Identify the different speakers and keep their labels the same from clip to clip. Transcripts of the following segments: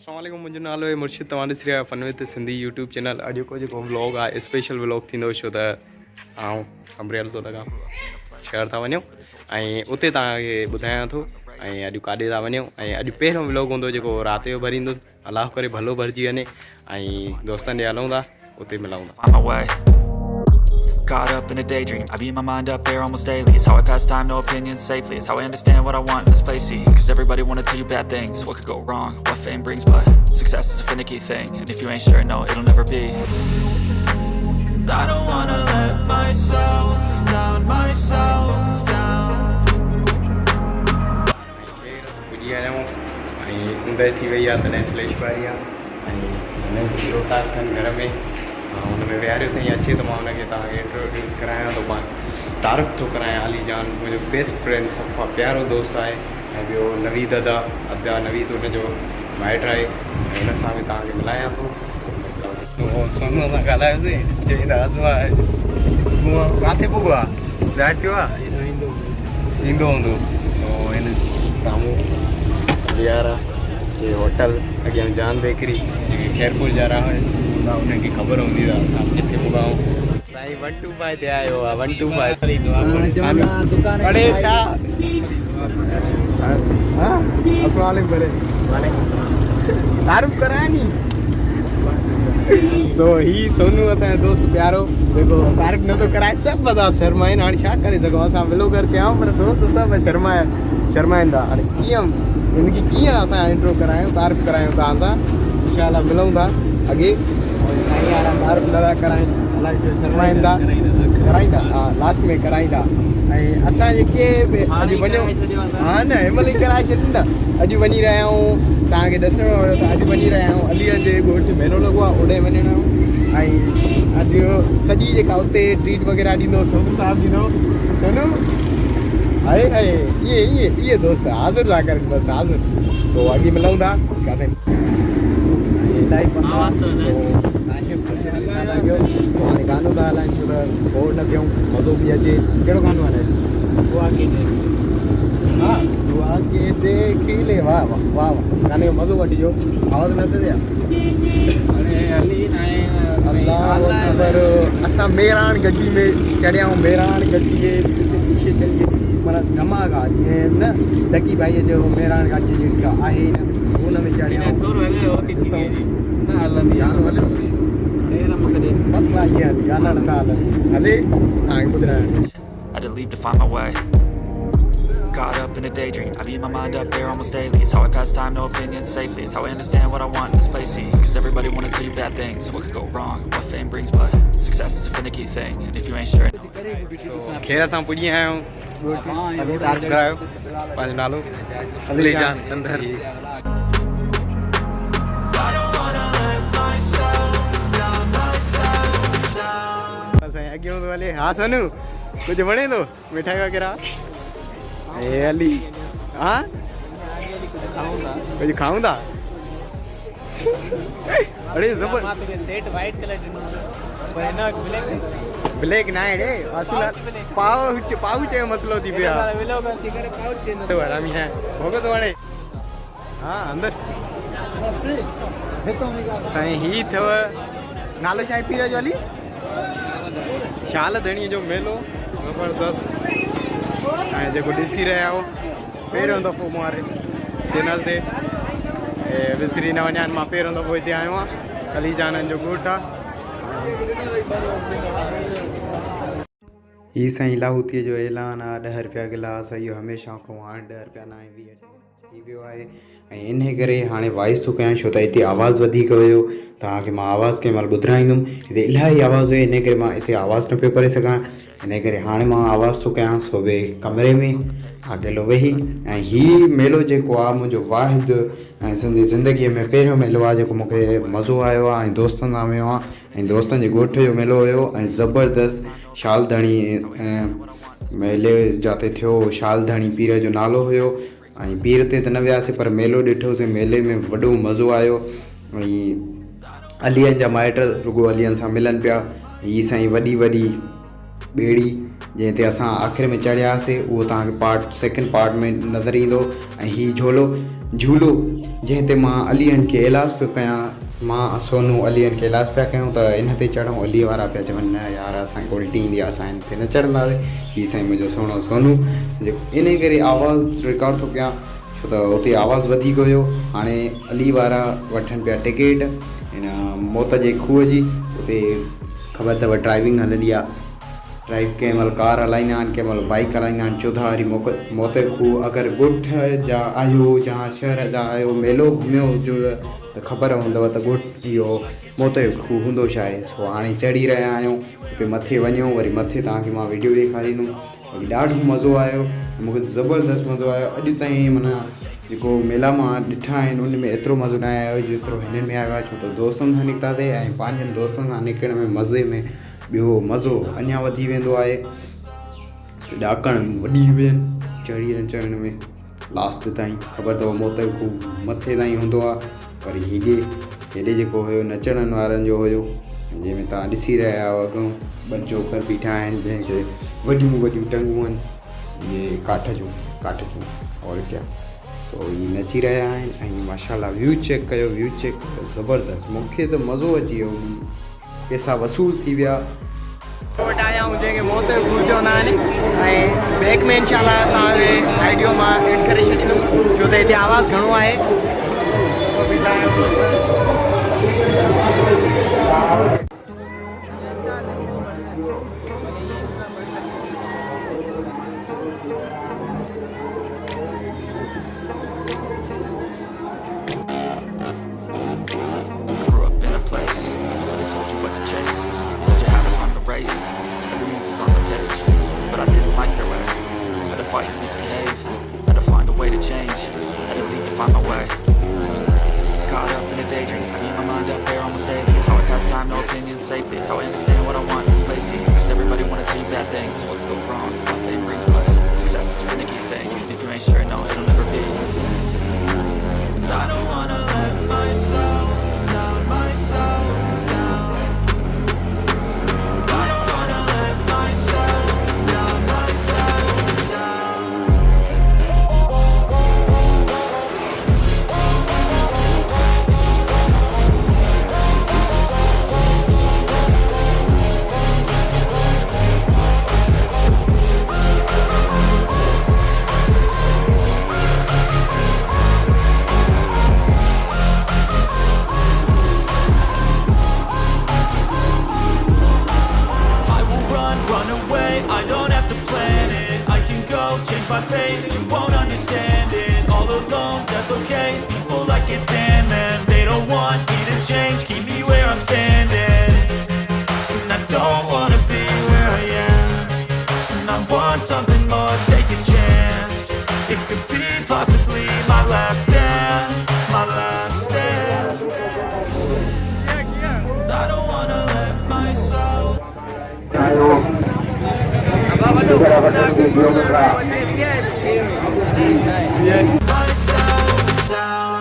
Speaker 1: अस्सलाम वालेकुम मुंहिंजो नालो आहे मुर्शिद तव्हां ॾिसी रहिया fun with Sindhi YouTube channel. अॼु को जेको व्लॉग आहे स्पेशल व्लॉग थींदो छो त आउं अम्बरेल थो लॻां शहर था वञूं ऐं उते तव्हांखे ॿुधायां थो ऐं अॼु काॾे था वञूं ऐं अॼु पहिरियों व्लॉग हूंदो जेको राति जो भरींदो अलाह करे भलो भरिजी वञे ऐं दोस्तनि ॾे हलूं था उते मिलूं था।
Speaker 2: Caught up in a daydream, I beat my mind up there almost daily. It's how I pass time, no opinions safely. It's how I understand what I want in this place, see. Cause everybody wanna tell you bad things. What could go wrong, what fame brings. But success is a finicky thing, and if you ain't sure, no, it'll never be. I don't wanna let myself down, myself down.
Speaker 1: ऊंदहि थी वई आहे तॾहिं flash वारी आहे ऐं hero था थियनि घर में हुन में विहारियो अथई अचे त मां हुनखे तव्हांखे इंट्रोड्यूस करायां थो पाण तारीफ़ थो करायां अली जान मुंहिंजो बेस्ट फ्रेंड सफ़ा प्यारो दोस्त आहे ऐं ॿियो नवीद अदा नवीद हुनजो माइट आहे ऐं हिन सां बि तव्हांखे मिलायां थो। सोनू सां ॻाल्हायोसीं चई त हसवा किथे पुॻो आहे ज़ाहिर थियो आहे ईंदो हूंदो सो हिन साम्हूं यार ये होटल अॻियां जान बेकरी जेके खैरपुर जा रहा उनखे ख़बर हूंदी आहे असां किथे पुॻाऊं साईं 125 ते आयो आहे 125 अड़े छा अस्सलाम भले तारीफ़ कराए नी सो ही सोनू असांजो दोस्त प्यारो जेको तारीफ़ नथो कराए सभु बता शर्माइनि हाणे छा करे सघूं असां मिलो कर कयूं पर दोस्त सभु शर्माइनि था हाणे कीअं हिनखे कीअं असां इंट्रो करायूं तारीफ़ करायूं तव्हां सां इंशाल्लाह मिलूं था अॻे साईं वारा तारीफ़ नथा कराइनि अलाए शर्माइनि था कराईंदा हा लास्ट में कराईंदा ऐं असां जेके बि अॼु वञूं हा न हिनमहिल ई कराए छॾींदा अॼु वञी रहिया आहियूं तव्हांखे ॾिसणो हुयो त अॼु वञी रहिया आहियूं अलीअ जे ॻोठ मेलो लॻो आहे ओॾे वञणो ऐं अॼु सॼी जेका उते ट्रीट वग़ैरह ॾींदो सोनू साहिबु ॾींदो सोनू आहे इहे दोस्त हाज़िर था करनि बसि हाज़िर पोइ अॻे मिलूं था किथे हाणे गानो था हलाइनि छो त बोर न थियूं मज़ो बि अचे कहिड़ो गानो हलाए हा दुआ के देखी ले वाह वाह वाह वाह गाने जो मज़ो वठी वियो आवाज़ न थिए असां मेरान गड्डी में चढ़िया आहियूं मेरान गड्डी जे पीछे चढ़िए माना धमाक आहे जीअं न डकी भाईअ जो मेरान गाॾी जेका आहे न हुन में चढ़िया मसला इहे हली गाना नथा हलनि हले तव्हांखे ॿुधायां
Speaker 2: I had to leave to find my way. Caught up in a daydream, I beat my mind up there almost daily. It's how I pass time, no opinions safely. It's how I understand what I want in this place, see. Cause everybody wanna tell you bad things. What could go wrong, what fame brings. But success is a finicky thing, and if you ain't sure, no.
Speaker 1: खेर असां पुॼी आया आहियूं तारीफ़ करायो पंहिंजो नालो अली जान अंदर असांजे अॻियां थो हले हा सोनू कुझु वणे थो मिठाई वग़ैरह ए अली हा कुझु खाऊं था अड़े ज़बर
Speaker 3: सेट वाइट कलर
Speaker 1: ब्लैक ना आहे रे असुल पाउ चयो मसलो थी पियो आहे हरामी है होगो तो वणे हा अंदर साईं ही अथव नालो छा आहे पीर जो अली शाह लधणीअ जो मेलो ज़बरदस्त ऐं जेको ॾिसी रहिया आहियो पहिरियों दफ़ो मूं वारे चैनल ते विसरी न वञा मां पहिरियों दफ़ो हिते आयो आहियां अली जाननि जो ॻोठु आहे ही साईं लाहौतीअ जो ऐलान आहे 10 रुपया गिलास इहो हमेशह खां हाणे 10 रुपया न 20 थी वियो आहे ऐं इन करे हाणे वॉइस थो कयां छो त हिते आवाज़ु वधीक हुयो तव्हांखे मां आवाज़ु कंहिं महिल ॿुधाईंदुमि हिते इलाही आवाज़ु हुई इन करे मां हिते आवाज़ु न पियो करे सघां इन करे हाणे मां आवाज़ु थो कयां सोबे कमरे में अकेलो वेही ऐं हीउ मेलो जेको आहे मुंहिंजो वाहिद ऐं सिंधी ज़िंदगीअ में पहिरियों मेलो आहे जेको मूंखे मज़ो आयो आहे ऐं दोस्तनि सां वियो आहे ऐं दोस्तनि जे ॻोठ जो मेलो हुयो ऐं ज़बरदस्त शालधणी मेले जाते थियो शालधणी पीर जो नालो हुयो ऐं पीर ते त न वियासीं पर मेलो ॾिठोसीं मेले में वॾो मज़ो आयो ऐं अलीअनि जा माइट रुॻो अलीअनि सां मिलनि पिया हीअ साईं वॾी ॿेड़ी
Speaker 3: जंहिं ते असां आख़िर में चढ़ियासीं उहो तव्हांखे सेकेंड पार्ट में नज़र ईंदो। ऐं हीउ झूलो जंहिं ते मां अलीअनि खे इलाज पियो कयां, मां सोनू अलीअनि खे इलाज पिया कयूं त इन ते चढ़ूं, अलीअ वारा पिया चवनि न यार असांखे उल्टी ईंदी आहे, असां हिन ते न चढ़ंदासीं। हीअ साईं मुंहिंजो सुहिणो सोनू, इन करे आवाज़ु रिकॉर्ड थो कयां छो त उते आवाज़ु वधीक हुयो। हाणे अली वारा वठनि पिया टिकेट हिन मौत जे खूह जी। उते ख़बर अथव ड्राइविंग हलंदी आहे, ड्राइव कंहिं महिल कार हलाईंदा आहिनि, कंहिं महिल बाइक हलाईंदा आहिनि। 14 वारी मौत जो खूह अगरि ॻोठ जा आहियो या शहर जा आहियो, मेलो घुमियो हुजो त ख़बर हूंदव त इहो मौत जो खूह हूंदो छा आहे। सो हाणे चढ़ी रहिया आहियूं, उते मथे वञूं, वरी मथे तव्हांखे मां वीडियो ॾेखारींदुमि। वरी ॾाढो मज़ो आयो, मूंखे ज़बरदस्त मज़ो आयो। अॼु ताईं माना जेको मेला मां ॾिठा आहिनि उन में एतिरो मज़ो न आयो जेतिरो हिननि में आयो आहे, छो त दोस्तनि सां निकितासीं ऐं पंहिंजनि दोस्तनि सां निकिरण में मज़े में ॿियो मज़ो अञा वधी वेंदो आहे। ॾाकण वॾी हुई चढ़ण में लास्ट ताईं ख़बर अथव मौत जो खूह मथे ताईं हूंदो आहे। वरी हेॾे जेको हुयो नचण वारनि जो हुयो, जंहिंमें तव्हां ॾिसी रहिया आहियो अॻूं 2 जोकर बीठा आहिनि जंहिंखे वॾियूं टंगूं आहिनि, इहे काठ जूं और क्या। सो इहे नची रहिया आहिनि ऐं माशाल्लाह व्यू चेक कयो, ज़बरदस्त, मूंखे त मज़ो अची वियो, पैसा वसूल थी विया।
Speaker 1: वटि आया आहियूं जंहिंखे मौत जो खूह चवंदा आहिनि ऐं बैक में इंशाल्लाह तव्हांखे आइडियो मां एड करे छॾींदुमि छो त हिते आवाज़ु घणो आहे।
Speaker 2: Fight and misbehave, had to find a way to change, had to leave to find my way. Caught up in a daydream, I keep my mind up there almost daily. It's how I pass time, no opinions safely. It's how I understand what I want in this place. Cause everybody wanna tell you bad things, what could go wrong, what fame brings, but success is a finicky thing. If you ain't sure, no, it'll never be. I don't wanna let myself down, myself down. I don't wanna let myself down, myself down. My fate, you won't understand it. All alone, that's okay. People I can't stand them. They don't want me to change, keep me where I'm standing. And I don't wanna be where I am. And I want something more, take a chance. It could be possibly my last dance, my last dance. I don't wanna let myself. Myself down.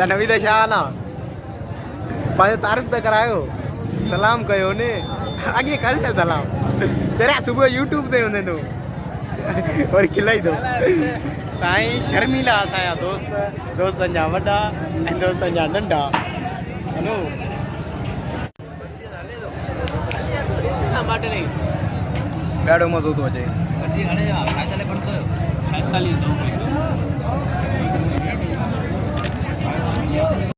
Speaker 1: नवी त छा न पंहिंजो तारीफ़ त करायो, सलाम कयो ने, अॻे कर न सलाम, तेरा सुबुह यूट्यूब ते हूंदे तूं और खिलाई दो। साईं शर्मिला असांजा दोस्तनि जा वॾा ऐं दोस्तनि जा नंढा। हलो ॾाढो मज़ो थो अचे। खे